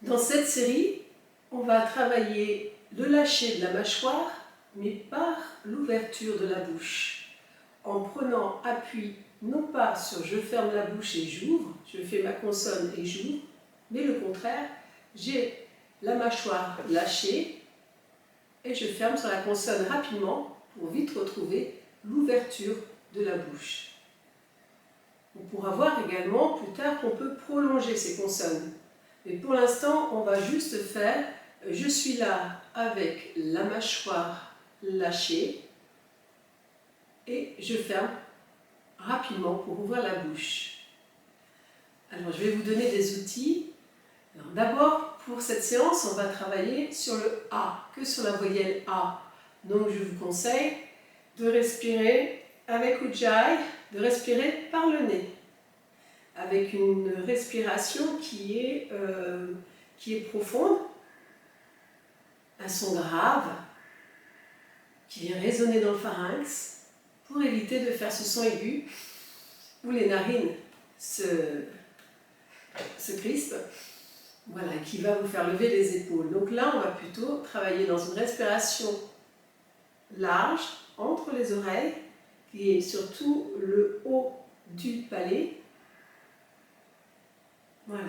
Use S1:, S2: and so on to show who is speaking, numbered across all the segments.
S1: Dans cette série, on va travailler le lâcher de la mâchoire, mais par l'ouverture de la bouche, en prenant appui non pas sur je ferme la bouche et j'ouvre, je fais ma consonne et j'ouvre, mais le contraire, j'ai la mâchoire lâchée et je ferme sur la consonne rapidement pour vite retrouver l'ouverture de la bouche. On pourra voir également plus tard qu'on peut prolonger ces consonnes. Mais pour l'instant, on va juste faire je suis là avec la mâchoire lâchée et je ferme rapidement pour ouvrir la bouche. Alors, je vais vous donner des outils. D'abord, pour cette séance, on va travailler sur le A, que sur la voyelle A. Donc, je vous conseille de respirer avec Ujjayi, de respirer par le nez, avec une respiration qui est profonde, un son grave qui vient résonner dans le pharynx pour éviter de faire ce son aigu où les narines se crispent, voilà, qui va vous faire lever les épaules. Donc là, on va plutôt travailler dans une respiration large entre les oreilles, qui est surtout le haut du palais. Voilà.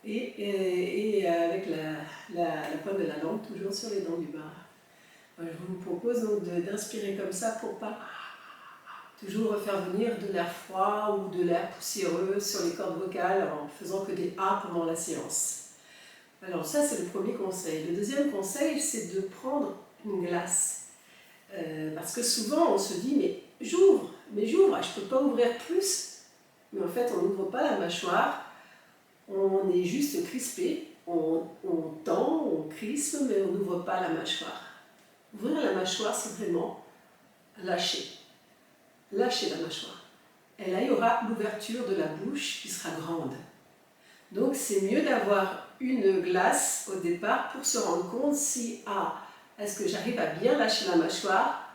S1: Et avec la pointe de la langue toujours sur les dents du bas. Je vous propose donc d'inspirer comme ça pour pas toujours faire venir de l'air froid ou de l'air poussiéreux sur les cordes vocales en faisant que des A pendant la séance. Alors ça, c'est le premier conseil. Le deuxième conseil, c'est de prendre une glace. Parce que souvent, on se dit, mais j'ouvre, je ne peux pas ouvrir plus. Mais en fait, on n'ouvre pas la mâchoire. On est juste crispé, on tend, on crispe, mais on n'ouvre pas la mâchoire. Ouvrir la mâchoire, c'est vraiment lâcher. Lâcher la mâchoire. Et là, il y aura l'ouverture de la bouche qui sera grande. Donc, c'est mieux d'avoir une glace au départ pour se rendre compte si, est-ce que j'arrive à bien lâcher la mâchoire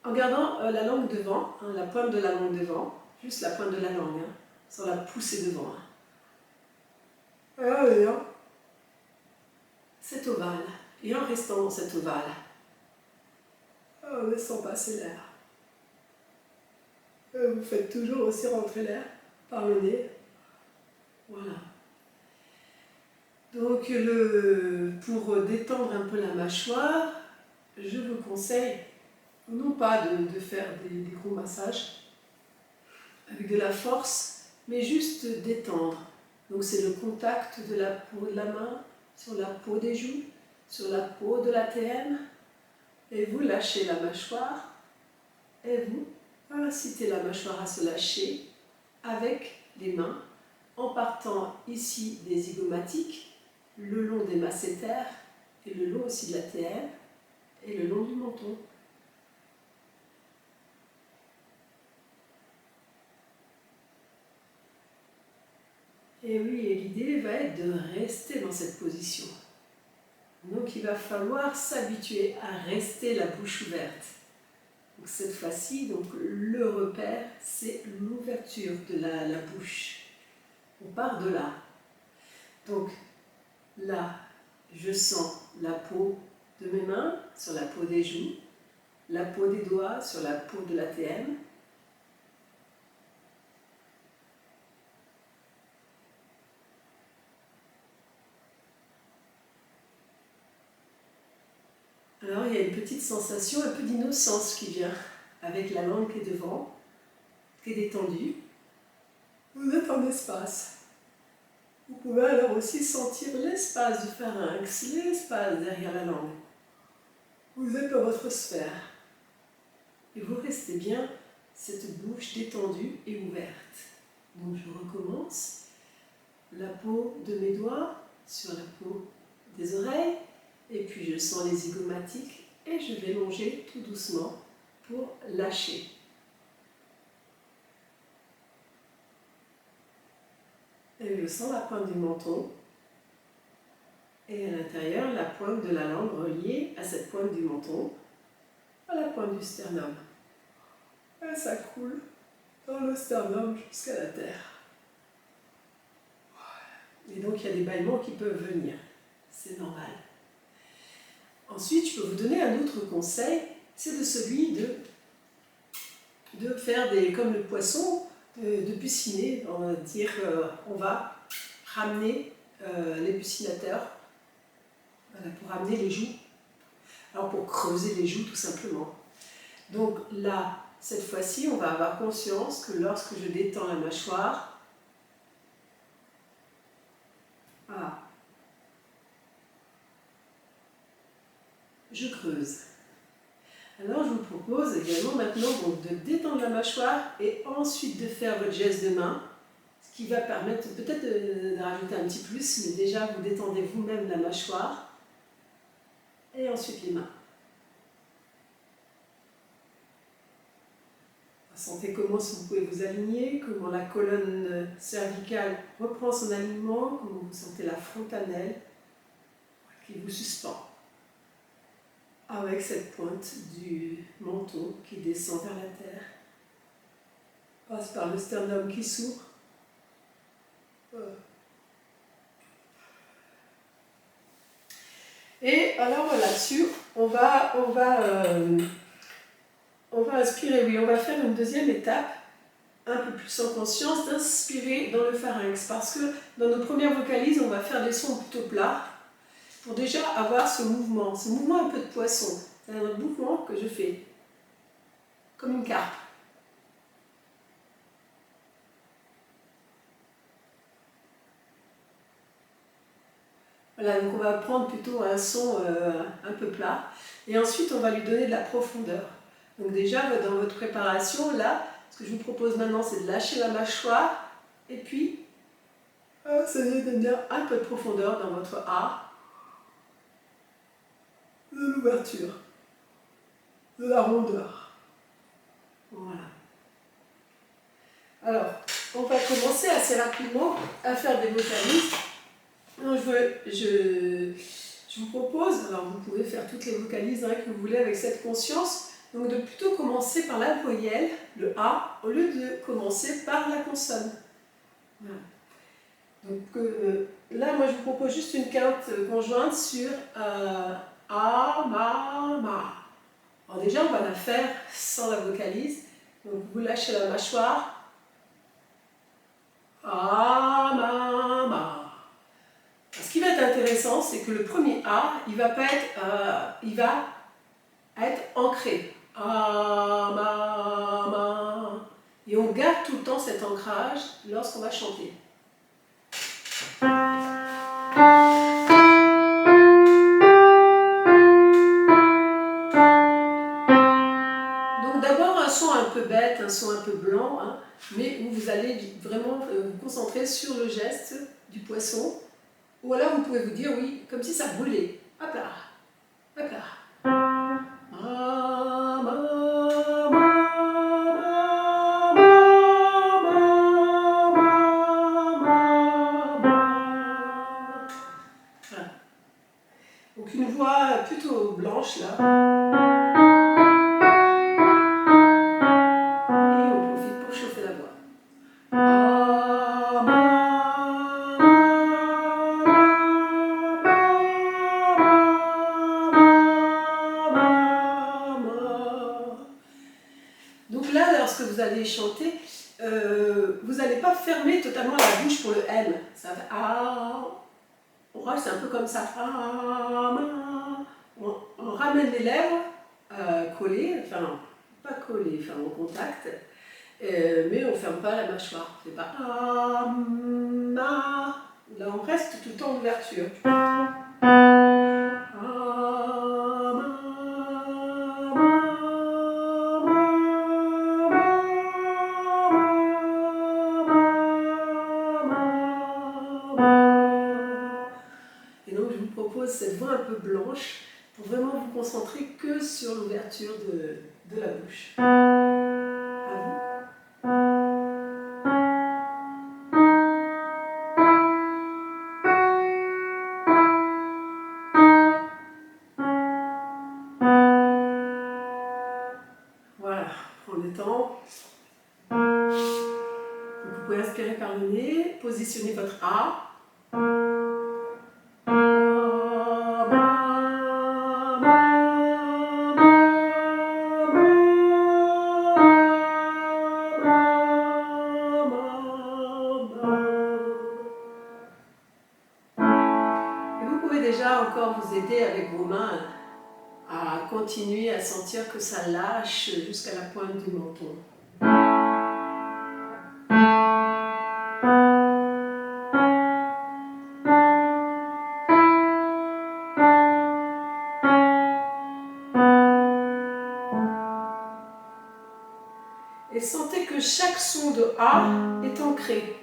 S1: en gardant la langue devant, la pointe de la langue devant, juste la pointe de la langue, sans la pousser devant. Cet ovale, et en restant dans cet ovale, en laissant passer l'air. Vous faites toujours aussi rentrer l'air par le nez. Voilà. Donc, pour détendre un peu la mâchoire, je vous conseille non pas de faire des gros massages avec de la force, mais juste détendre. Donc, c'est le contact de la peau de la main sur la peau des joues, sur la peau de l'ATM, et vous lâchez la mâchoire, et vous incitez la mâchoire à se lâcher avec les mains, en partant ici des zygomatiques, le long des masséters, et le long aussi de l'ATM, et le long du menton. Et oui, et l'idée va être de rester dans cette position. Donc il va falloir s'habituer à rester la bouche ouverte. Donc cette fois-ci, le repère, c'est l'ouverture de la bouche. On part de là. Donc là, je sens la peau de mes mains sur la peau des joues, la peau des doigts sur la peau de l'ATM. Alors il y a une petite sensation, un peu d'innocence qui vient avec la langue qui est devant, qui est détendue. Vous êtes en espace. Vous pouvez alors aussi sentir l'espace du pharynx, l'espace derrière la langue. Vous êtes dans votre sphère. Et vous restez bien cette bouche détendue et ouverte. Donc je recommence. La peau de mes doigts sur la peau des oreilles. Et puis je sens les zygomatiques et je vais longer tout doucement pour lâcher. Et je sens la pointe du menton et à l'intérieur la pointe de la langue reliée à cette pointe du menton, à la pointe du sternum. Et ça coule dans le sternum jusqu'à la terre. Et donc il y a des bâillements qui peuvent venir. C'est normal. Ensuite, je peux vous donner un autre conseil, c'est de celui de faire comme le poisson, de bucciner. On va dire, on va ramener l'épicinateur, voilà, pour ramener les joues. Alors pour creuser les joues tout simplement. Donc là, cette fois-ci, on va avoir conscience que lorsque je détends la mâchoire, je creuse. Alors je vous propose également maintenant donc, de détendre la mâchoire et ensuite de faire votre geste de main, ce qui va permettre peut-être de rajouter un petit plus, mais déjà vous détendez vous-même la mâchoire et ensuite les mains. Sentez comment vous pouvez vous aligner, comment la colonne cervicale reprend son alignement, comment vous sentez la fontanelle qui vous suspend. Avec cette pointe du menton qui descend vers la terre, passe par le sternum qui s'ouvre. Et alors là-dessus, on va inspirer, oui, on va faire une deuxième étape, un peu plus en conscience, d'inspirer dans le pharynx, parce que dans nos premières vocalises, on va faire des sons plutôt plats, pour déjà avoir ce mouvement un peu de poisson. C'est un mouvement que je fais, comme une carpe. Voilà, donc on va prendre plutôt un son un peu plat, et ensuite on va lui donner de la profondeur. Donc déjà, dans votre préparation, là, ce que je vous propose maintenant, c'est de lâcher la mâchoire, et puis, ça va donner un peu de profondeur dans votre A, de l'ouverture, de la rondeur. Voilà. Alors, on va commencer assez rapidement à faire des vocalises. Donc, je vous propose, alors vous pouvez faire toutes les vocalises que vous voulez avec cette conscience, donc de plutôt commencer par la voyelle, le A, au lieu de commencer par la consonne. Voilà. Donc là, moi je vous propose juste une quinte conjointe sur A, Ma. Alors déjà, on va la faire sans la vocalise. Donc vous lâchez la mâchoire. A, Ma. Ce qui va être intéressant, c'est que le premier A, il va être ancré. A, Ma. Et on garde tout le temps cet ancrage lorsqu'on va chanter. Donc d'abord un son un peu bête, un son un peu blanc, mais où vous allez vraiment vous concentrer sur le geste du poisson. Ou alors vous pouvez vous dire, oui, comme si ça brûlait. Hop là, hop là. Voilà. Donc une voix plutôt blanche là. Et on profite pour chauffer la voix. Donc là, lorsque vous allez chanter, vous n'allez pas fermer totalement la bouche pour le M. Ça fait c'est un peu comme ça. On ramène les lèvres collées, enfin pas collées, enfin en contact, mais on ne ferme pas la mâchoire. C'est pas Là, on reste tout le temps en ouverture. Et donc je vous propose cette voix un peu blanche pour vraiment vous concentrer que sur l'ouverture de la bouche. À vous. Voilà, prends le temps. Donc vous pouvez inspirer par le nez, positionnez votre A. déjà encore vous aider avec vos mains à continuer à sentir que ça lâche jusqu'à la pointe du menton. Et sentez que chaque son de A est ancré.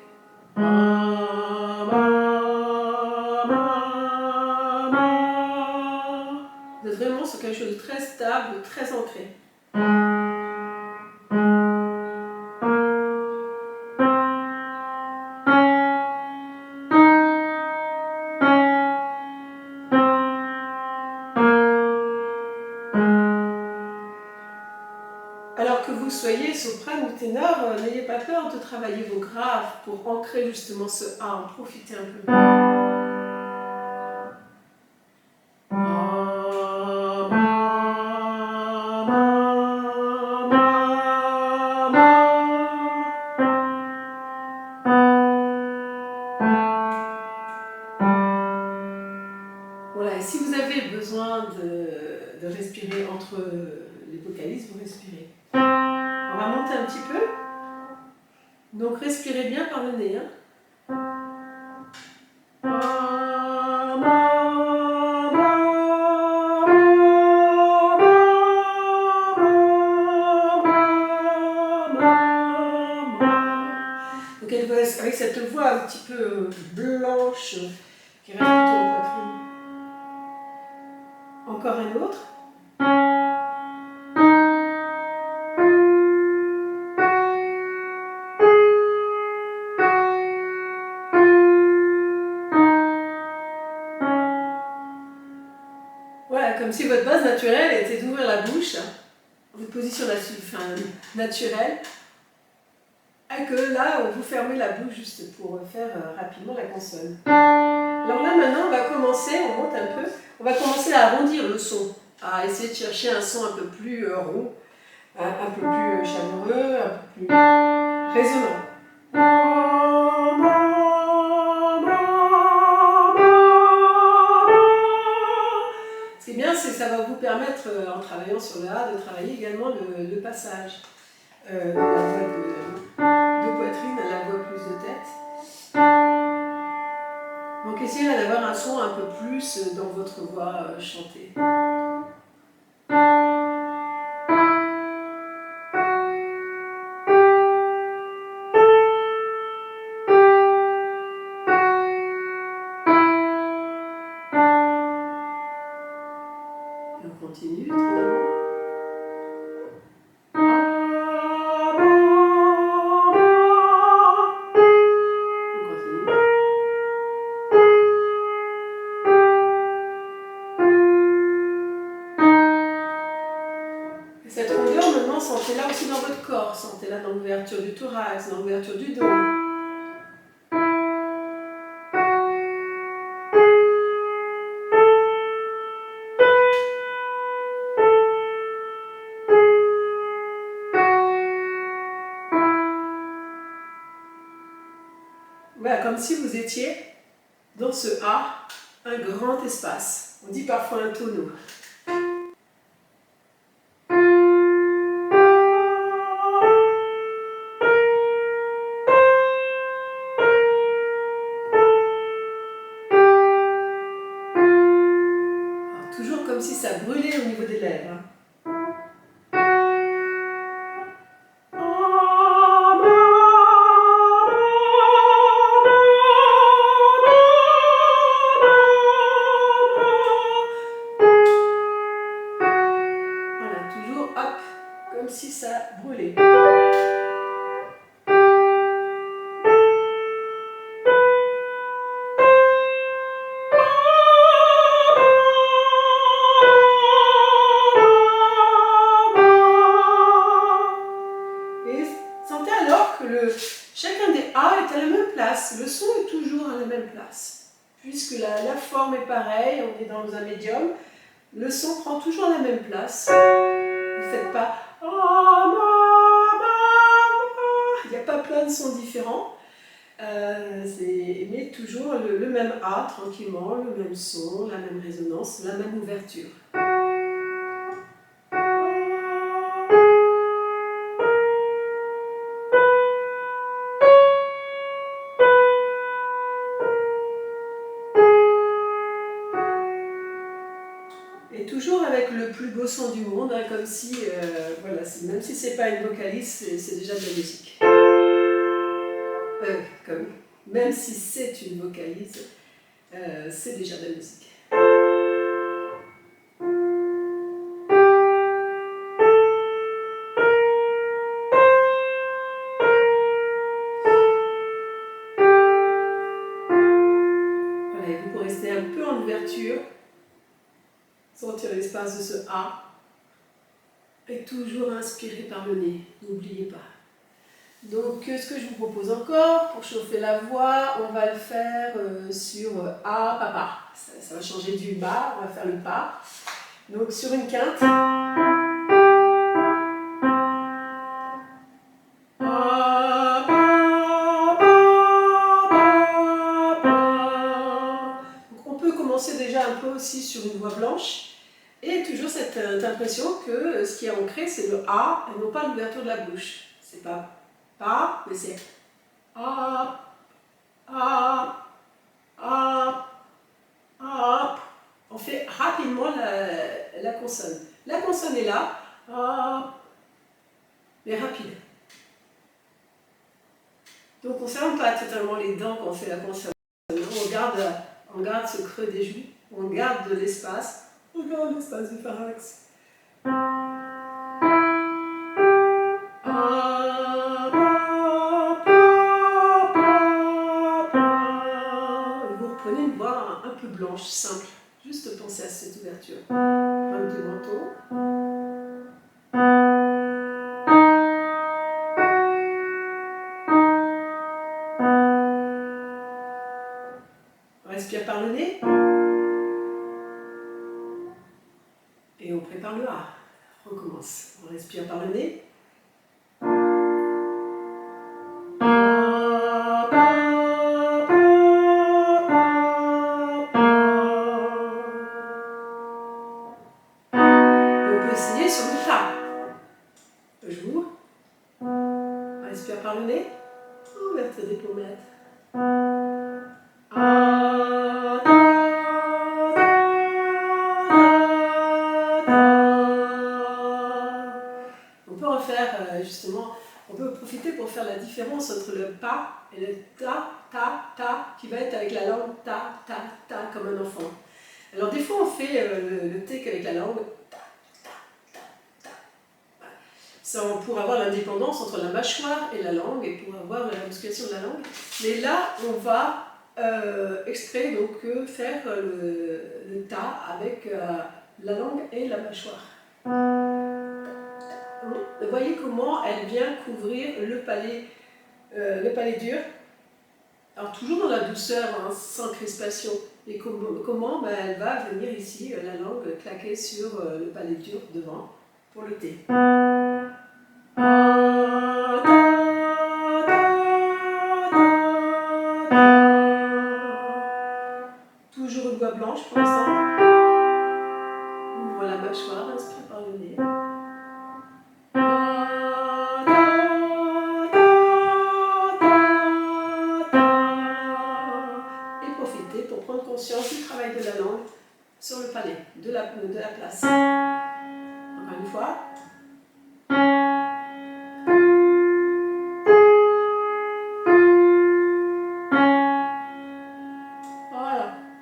S1: Vous êtes vraiment sur quelque chose de très stable, très ancré. Alors que vous soyez soprano ou ténor, n'ayez pas peur de travailler vos graves pour ancrer justement ce A, en profitez un peu. Voilà, et si vous avez besoin de respirer entre les vocalises, vous respirez. On va monter un petit peu. Donc respirez bien par le nez. Donc avec cette voix un petit peu blanche qui reste plutôt en poitrine. Encore un autre. Voilà, comme si votre base naturelle était d'ouvrir la bouche, votre position naturelle, et que là, vous fermez la bouche juste pour faire rapidement la consonne. Alors là, maintenant, on va commencer, on monte un peu, on va commencer à arrondir le son, à essayer de chercher un son un peu plus rond, un peu plus chaleureux, un peu plus résonnant. Ce qui est bien, c'est que ça va vous permettre, en travaillant sur le A, de travailler également le passage de la voix de poitrine à la voix plus de tête. Donc essayez d'avoir un son un peu plus dans votre voix chantée. On continue tranquillement. Cette rondeur, maintenant, sentez-la aussi dans votre corps. Sentez-la dans l'ouverture du thorax, dans l'ouverture du dos. Voilà, comme si vous étiez dans ce A, un grand espace. On dit parfois un tonneau. Toujours comme si ça brûlait au niveau des lèvres. Voilà, toujours hop, comme si ça brûlait. Chacun des A est à la même place, le son est toujours à la même place. Puisque la forme est pareille, on est dans un médium, le son prend toujours la même place. Vous ne faites pas il n'y a pas plein de sons différents. Mais toujours le même A, tranquillement, le même son, la même résonance, la même ouverture. Et toujours avec le plus beau son du monde, hein, comme si, voilà, même si c'est pas une vocalise, c'est déjà de la musique. Même si c'est une vocalise, c'est déjà de la musique. Voilà, et vous pouvez rester un peu en ouverture, sentir l'espace de ce A, et toujours inspirer par le nez, n'oubliez pas. Donc, ce que je vous propose encore, pour chauffer la voix, on va le faire sur A, papa. Ça va changer du bas, on va faire le pas. Donc, sur une quinte. Donc, on peut commencer déjà un peu aussi sur une voix blanche. Et toujours cette impression que ce qui est ancré, c'est le A et non pas l'ouverture de la bouche. C'est pas pas, mais c'est A, A, A, A. On fait rapidement la consonne. La consonne est là, A, mais rapide. Donc on ne ferme pas totalement les dents quand on fait la consonne. On garde ce creux des joues, on garde de l'espace, on garde l'espace du pharynx. Vous reprenez une voix un peu blanche, simple. Juste pensez à cette ouverture. Pointe du menton. On respire par le nez. Et on prépare le A. On recommence. On respire par le nez. Essayer sur le Ta. Toujours. On respire par le nez. Ouverture des pommettes. On peut refaire justement, on peut profiter pour faire la différence entre le Pa et le Ta, Ta, qui va être avec la langue Ta, comme un enfant. Alors des fois on fait le T qu'avec la langue. Ça, pour avoir l'indépendance entre la mâchoire et la langue et pour avoir la musculation de la langue. Mais là, on va exprès donc faire le ta avec la langue et la mâchoire. Vous voyez comment elle vient couvrir le palais dur. Alors toujours dans la douceur, hein, sans crispation. Et comment elle va venir ici, la langue claquer sur le palais dur devant pour le T. Toujours une voix blanche pour l'instant. Ouvre la mâchoire, inspire par le nez. Et profitez pour prendre conscience du travail de la langue sur le palais, de la place. Encore une fois.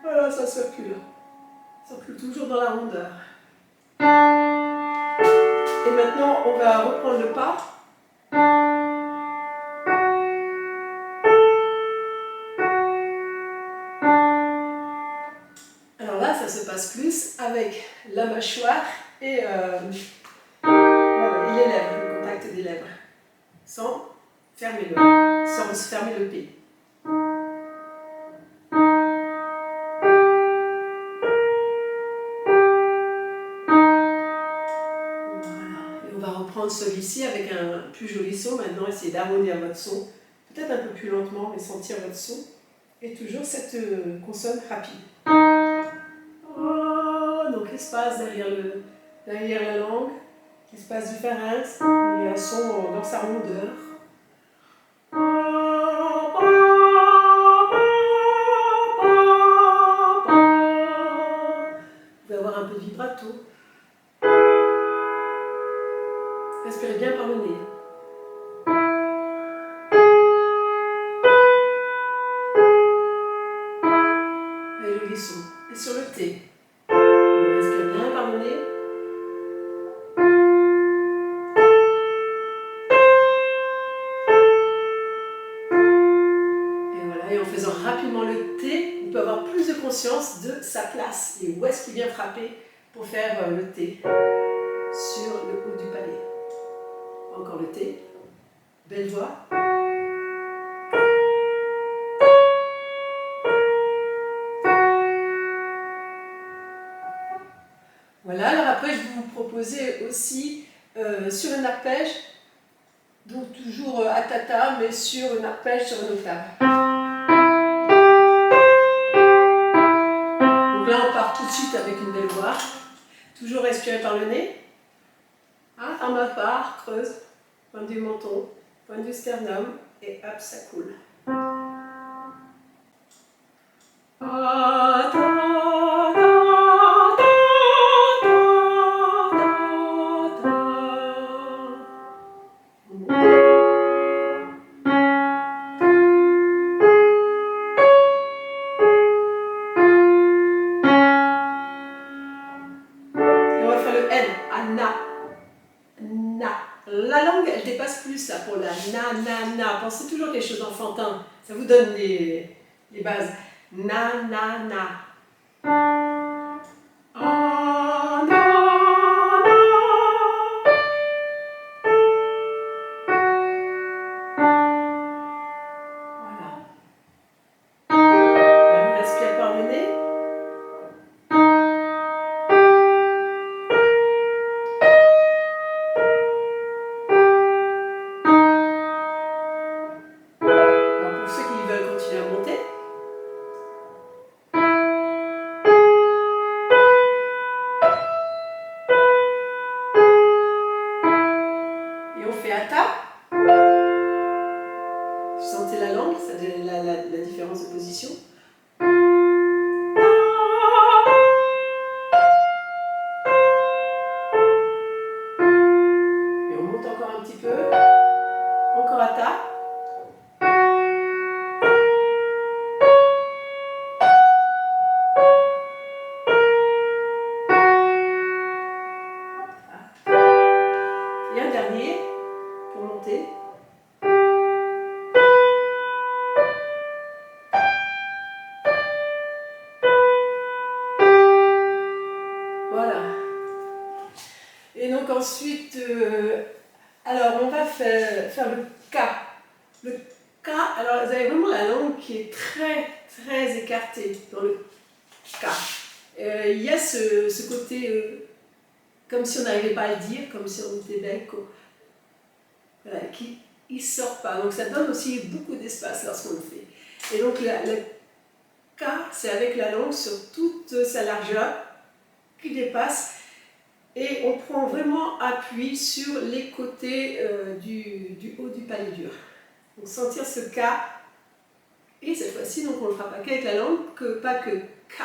S1: Voilà, ça circule. Ça circule toujours dans la rondeur. Et maintenant, on va reprendre le pas. Alors là, ça se passe plus avec la mâchoire et, voilà, et les lèvres, le contact des lèvres. Sans fermer le P. Celui-ci avec un plus joli son. Maintenant, essayez d'arrondir votre son peut-être un peu plus lentement, mais sentir votre son. Et toujours cette consonne rapide. Oh, donc l'espace derrière la langue, l'espace du pharynx, il y a un son dans sa rondeur. Vous pouvez avoir un peu de vibrato. Respirez bien par le nez. Et le son. Et sur le T. On respire bien par le nez. Et voilà, et en faisant rapidement le T, on peut avoir plus de conscience de sa place et où est-ce qu'il vient frapper pour faire le T sur le haut du palais. Encore le T. Belle voix. Voilà, alors après je vais vous proposer aussi sur un arpège, donc toujours à tata, mais sur un arpège sur une octave. Donc là on part tout de suite avec une belle voix. Toujours respirer par le nez. À ma part, creuse, point du menton, point du sternum, et hop, ça coule. La langue, elle dépasse plus là pour la na. Pensez toujours à quelque chose d'enfantin. Ça vous donne les bases. Na. Voilà. On respire par le nez. Pour ceux qui veulent continuer à monter. Et on fait ata. Vous sentez la langue, la différence de position. Et on monte encore un petit peu. Encore ata. Et un dernier pour monter. Voilà. Et donc ensuite, alors on va faire le K. Le K, alors vous avez vraiment la langue qui est très écartée dans le K. Il y a ce côté comme si on n'arrivait pas à le dire, comme si on était bec, voilà, qui ne sort pas. Donc ça donne aussi beaucoup d'espace lorsqu'on le fait. Et donc le K, c'est avec la langue sur toute sa largeur qui dépasse. Et on prend vraiment appui sur les côtés du haut du palais dur. Donc sentir ce K. Et cette fois-ci, donc on ne le fera pas qu'avec la langue, pas que K.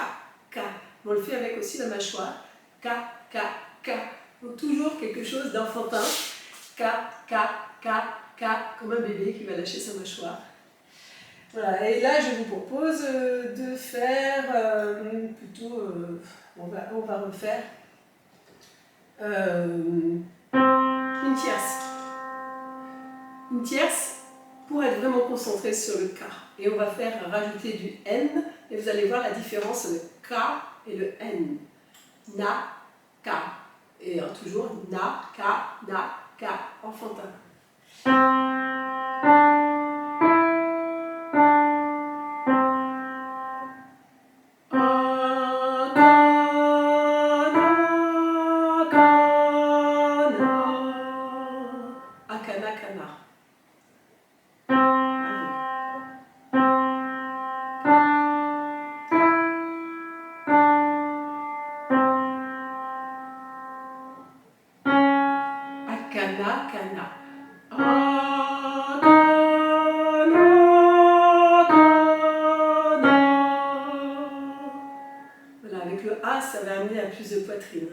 S1: On le fait avec aussi la mâchoire. K. Donc toujours quelque chose d'enfantin. K, comme un bébé qui va lâcher sa mâchoire. Voilà, et là je vous propose de faire on va refaire une tierce. Une tierce pour être vraiment concentré sur le K. Et on va faire rajouter du N, et vous allez voir la différence entre le K et le N. Na, K. Et toujours na, K, enfantin. Akana. kana. Voilà, avec le A, ça va amener à plus de poitrine.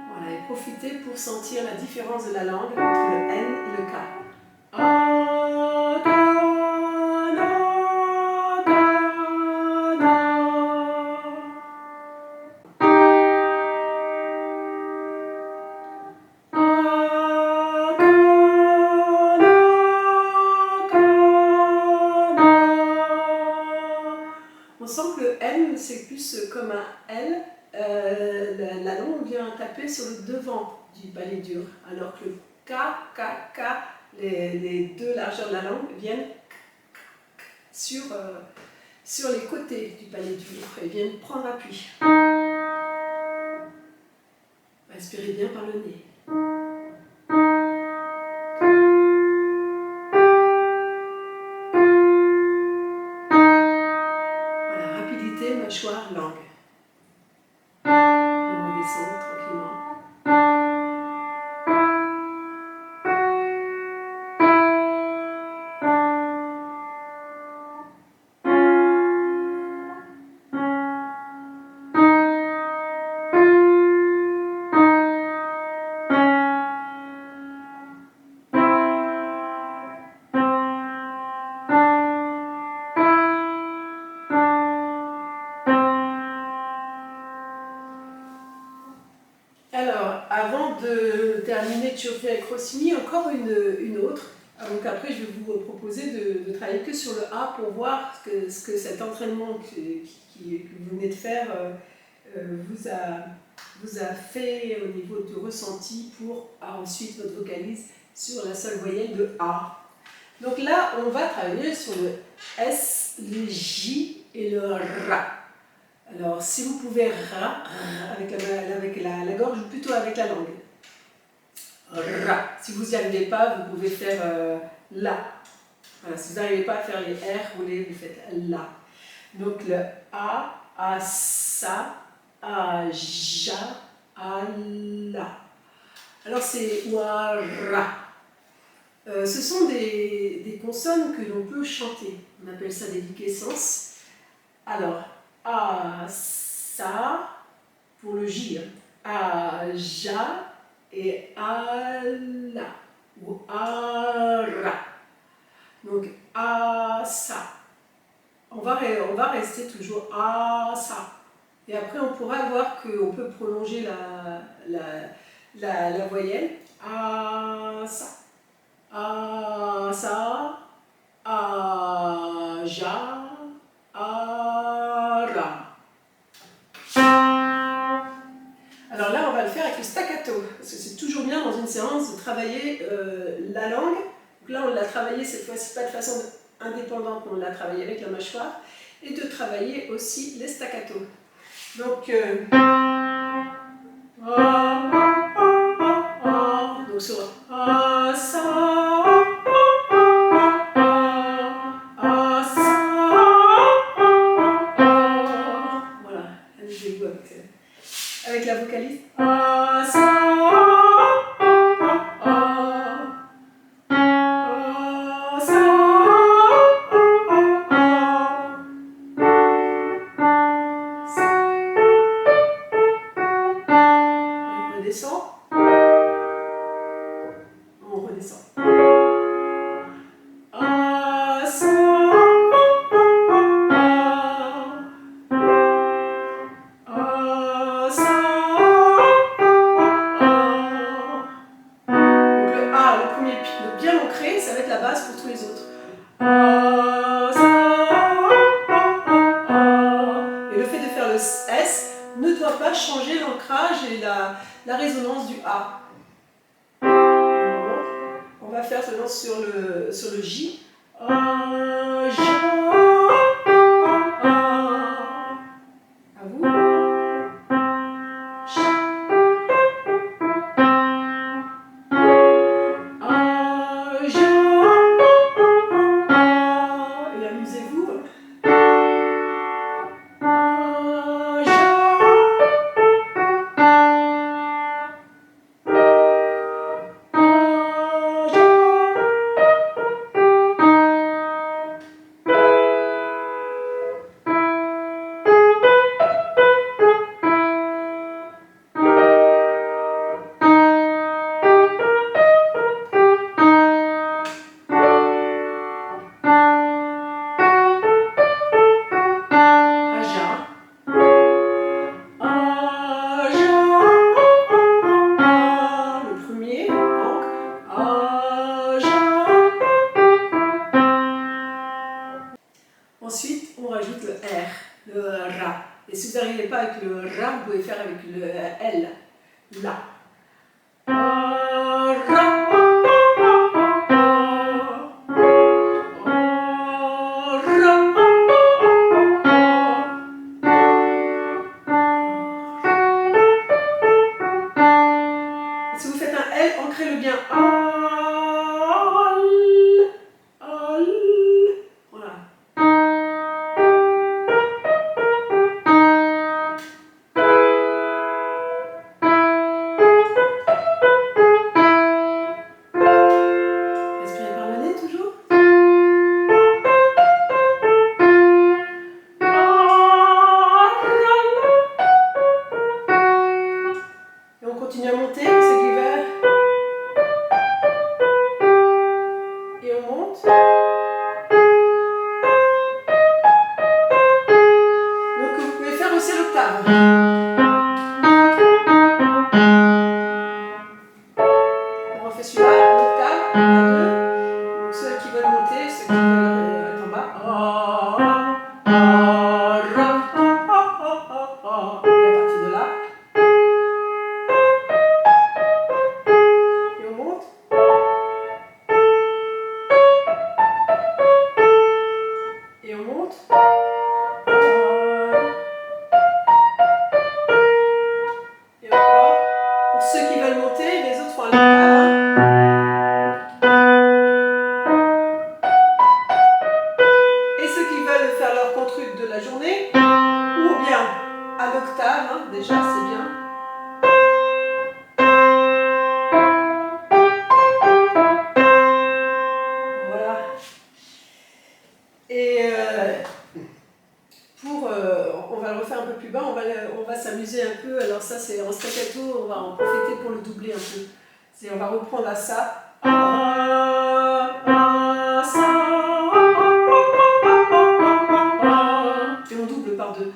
S1: Voilà, et profitez pour sentir la différence de la langue entre le N et le K. On sent que le N, c'est plus comme un L. La langue vient taper sur le devant du palais dur, alors que le K, K, K, les deux largeurs de la langue viennent sur les côtés du palais dur et viennent prendre appui. Inspirez bien par le nez. Voilà, rapidité, mâchoire, langue. On redescend tranquillement. Alors, avant de terminer de chauffer avec Rossini, encore une autre. Donc après, je vais vous proposer de travailler que sur le A pour voir ce que cet entraînement que vous venez de faire vous a fait au niveau du ressenti pour ensuite votre vocalise sur la seule voyelle de A. Donc là, on va travailler sur le S, le J et le RA. Alors, si vous pouvez ra, avec la gorge ou plutôt avec la langue. Ra. Si vous n'y arrivez pas, vous pouvez faire la. Voilà, si vous n'arrivez pas à faire les R, vous faites la. Donc le A, sa, a, ja, a, la. Alors c'est wa, ra. Ce sont des consonnes que l'on peut chanter. On appelle ça des liquescences. Alors, a, sa, pour le J, a, ja et a, la, ou a, ra. Donc, a, sa. On va rester toujours a, sa. Et après, on pourra voir qu'on peut prolonger la voyelle. A, sa. A, sa. A, ja. A, ra. Alors là, on va le faire avec le staccato, parce que c'est toujours bien dans une séance de travailler la langue. Donc là, on l'a travaillé cette fois-ci pas de façon indépendante, mais on l'a travaillé avec la mâchoire, et de travailler aussi les staccatos. Donc, donc sur a, sa, a, sa, voilà, amusez-vous avec la vocaliste. A, sa, on redescend. A, sa, a, sa, donc le A, le premier le bien ancré, ça va être la base pour tous les autres. A, sa, et le fait de faire le S ne doit pas changer l'ancrage et la résonance du A. On va faire seulement sur le J. A, ja, à vous. A, ja, et amusez-vous. A, le ra. Et si vous n'arrivez pas avec le ra, vous pouvez faire avec le L, la. Si vous faites un L, ancrez-le bien. Voilà. Respirez par le nez toujours. Et on continue à monter, ceux qui veulent. Et on monte. Donc vous pouvez faire aussi l'octave. On refait celui-là, l'octave, à deux. Donc ceux qui veulent monter, ceux qui veulent être en bas. Et à partir de là. Et on monte. Et on monte. Et encore. Pour ceux qui veulent monter, les autres font un l'octave. Et ceux qui veulent faire leur contrut de la journée, ou bien à l'octave, déjà c'est bien. Voilà. Et on va le refaire un peu plus bas, on va s'amuser un peu. Alors ça c'est en staccato, on va en profiter pour le doubler un peu. On va reprendre à ça. Et on double par deux.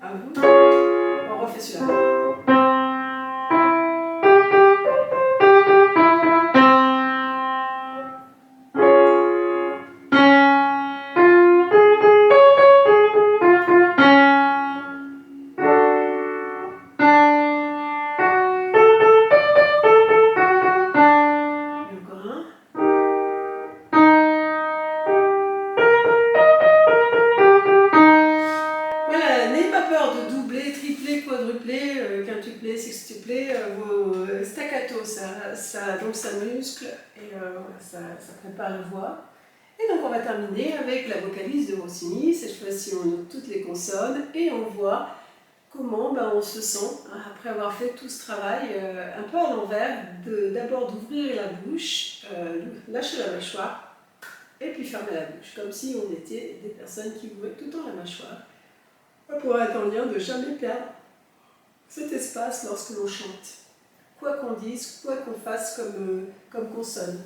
S1: À vous. On refait celui-là. Quintupler, sextupler, vos staccato, donc ça muscle et ça prépare la voix. Et donc on va terminer avec la vocalise de Rossini. Cette fois-ci on note toutes les consonnes et on voit comment on se sent après avoir fait tout ce travail un peu à l'envers, d'abord d'ouvrir la bouche, lâcher la mâchoire et puis fermer la bouche, comme si on était des personnes qui ouvraient tout le temps la mâchoire pour être en lien de jamais perdre cet espace lorsque l'on chante. Quoi qu'on dise, quoi qu'on fasse comme consonne.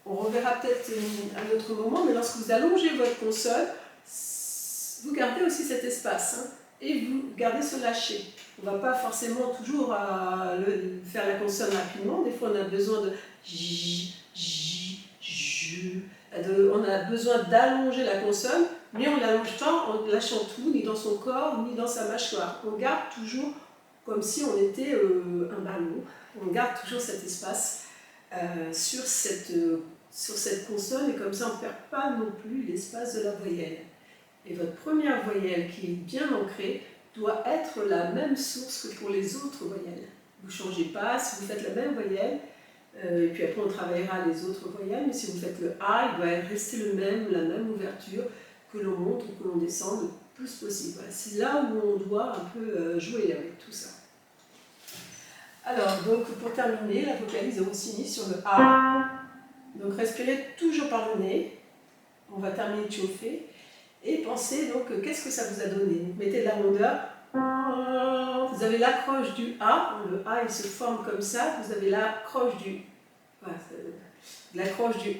S1: On reverra peut-être à un autre moment, mais lorsque vous allongez votre consonne, vous gardez aussi cet espace hein, et vous gardez ce lâcher. On ne va pas forcément toujours faire la consonne rapidement, des fois on a besoin de j, j, j, on a besoin d'allonger la consonne, mais on ne l'allonge pas en lâchant tout, ni dans son corps, ni dans sa mâchoire. On garde toujours comme si on était un ballon, on garde toujours cet espace sur cette consonne, et comme ça on ne perd pas non plus l'espace de la voyelle. Et votre première voyelle qui est bien ancrée doit être la même source que pour les autres voyelles. Vous ne changez pas, si vous faites la même voyelle, et puis après on travaillera les autres voyelles, mais si vous faites le A, il doit rester la même ouverture, que l'on monte ou que l'on descend le plus possible. Voilà, c'est là où on doit un peu jouer avec tout ça. Alors, donc pour terminer, la vocalise de Rossini sur le A. Donc respirez toujours par le nez. On va terminer de chauffer. Et pensez donc, qu'est-ce que ça vous a donné? Vous mettez de la rondeur. Vous avez l'accroche du A. Le A, il se forme comme ça. Vous avez l'accroche du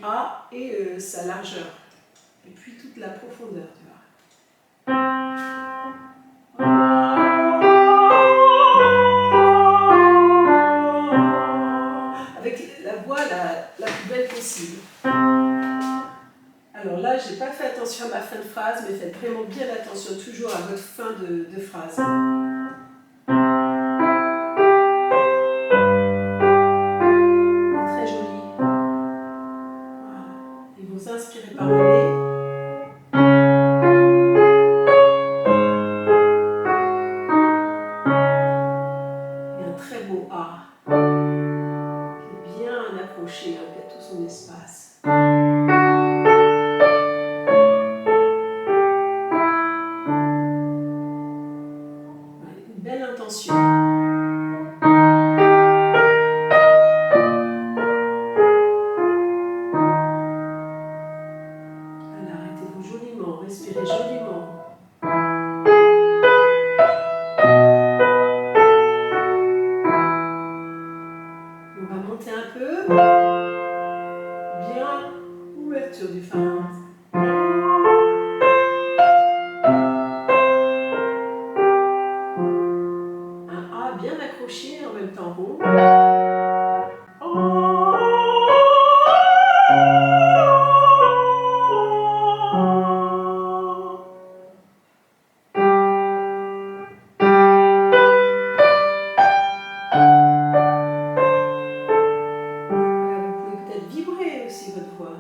S1: A et sa largeur. Et puis toute la profondeur. Tu vois. Avec la voix la plus belle possible. j'ai pas fait attention à ma fin de phrase, mais faites vraiment bien attention toujours à votre fin de phrase. Très joli. Voilà. Et vous inspirez par le nez. Et un très beau A. Qui est bien accroché, qui a tout son espace. Une belle intention. Voilà, arrêtez-vous joliment, respirez joliment. On va monter un peu. Bien, ouverture du pharynx. Un A bien accroché en même temps rond.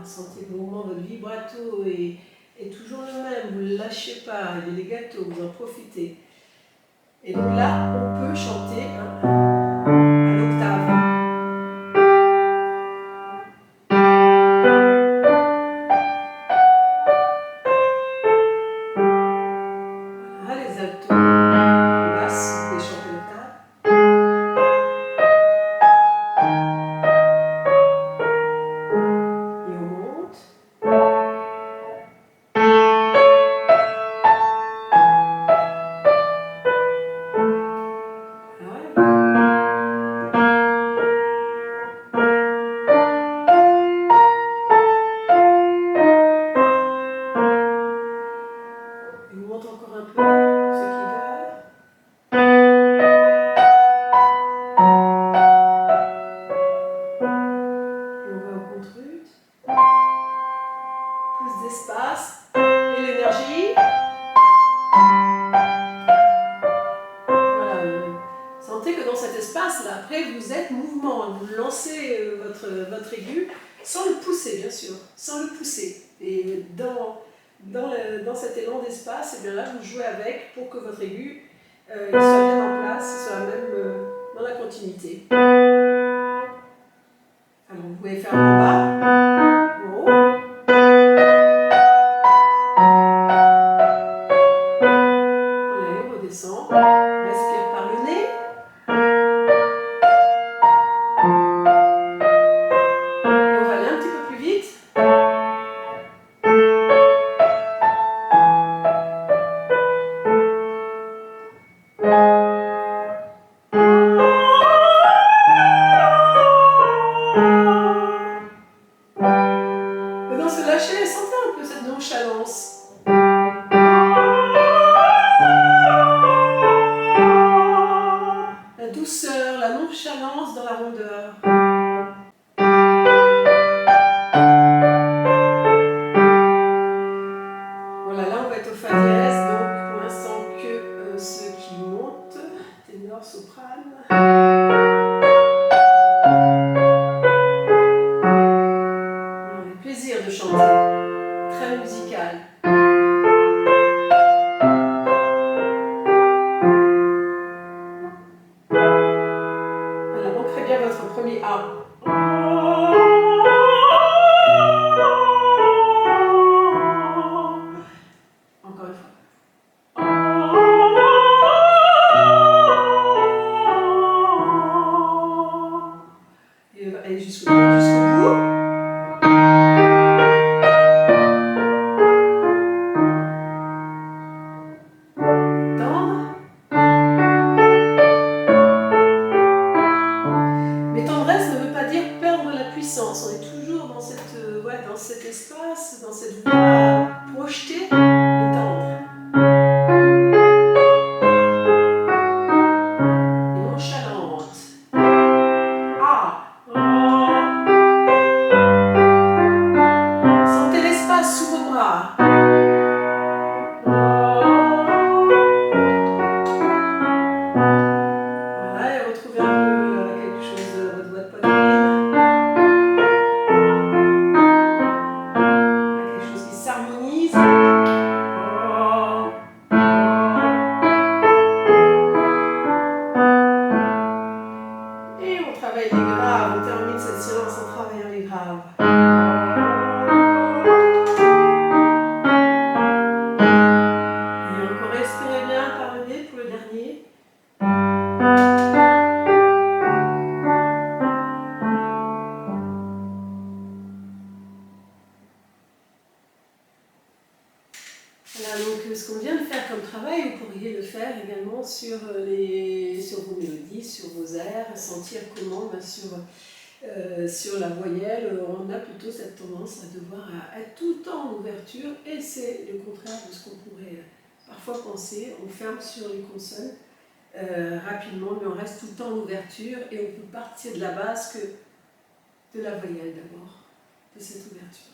S1: Sentez le mouvement, votre vibrato est toujours le même, vous ne lâchez pas, il est legato, vous en profitez. Et donc là, on peut chanter à l'octave. Voilà, les altos, basses, vous pouvez chanter l'octave. Et on monte. Et on monte encore un peu, ceux qui veulent. Et on va au contre-ut. Plus d'espace et l'énergie. Voilà. Sentez que dans cet espace-là, après vous êtes mouvement, vous lancez votre aigu sans le pousser, bien sûr, sans le pousser. Et dans cet élan d'espace, et bien là vous jouez avec pour que votre aigu il soit bien en place, il soit même dans la continuité. Alors vous pouvez faire en bas, en haut. Allez, on redescend. Respire par le nez. Et on va aller un petit peu plus vite. Et dans ce lâcher, sentez un peu cette nonchalance. La douceur, la nonchalance dans la rondeur. Voilà, là on va être au fa dièse, donc pour l'instant que ceux qui montent, ténor, soprane. Voilà, le plaisir de chanter, très musical. Voilà, ancrez bien votre premier A. Encore une fois. Et allez jusqu'au bout. Tendre. Mais tendresse ne veut pas dire sur vos mélodies, sur vos airs, sentir comment, ben, sur la voyelle, on a plutôt cette tendance à devoir être tout le temps en ouverture, et c'est le contraire de ce qu'on pourrait parfois penser. On ferme sur les consonnes rapidement, mais on reste tout le temps en ouverture, et on peut partir de la base que de la voyelle d'abord, de cette ouverture.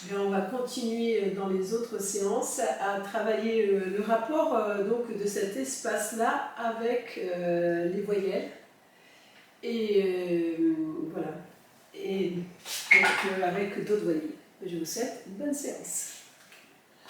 S1: Bien, on va continuer dans les autres séances à travailler le rapport donc, de cet espace-là avec les voyelles. Et voilà. Et donc, avec d'autres voyelles. Je vous souhaite une bonne séance.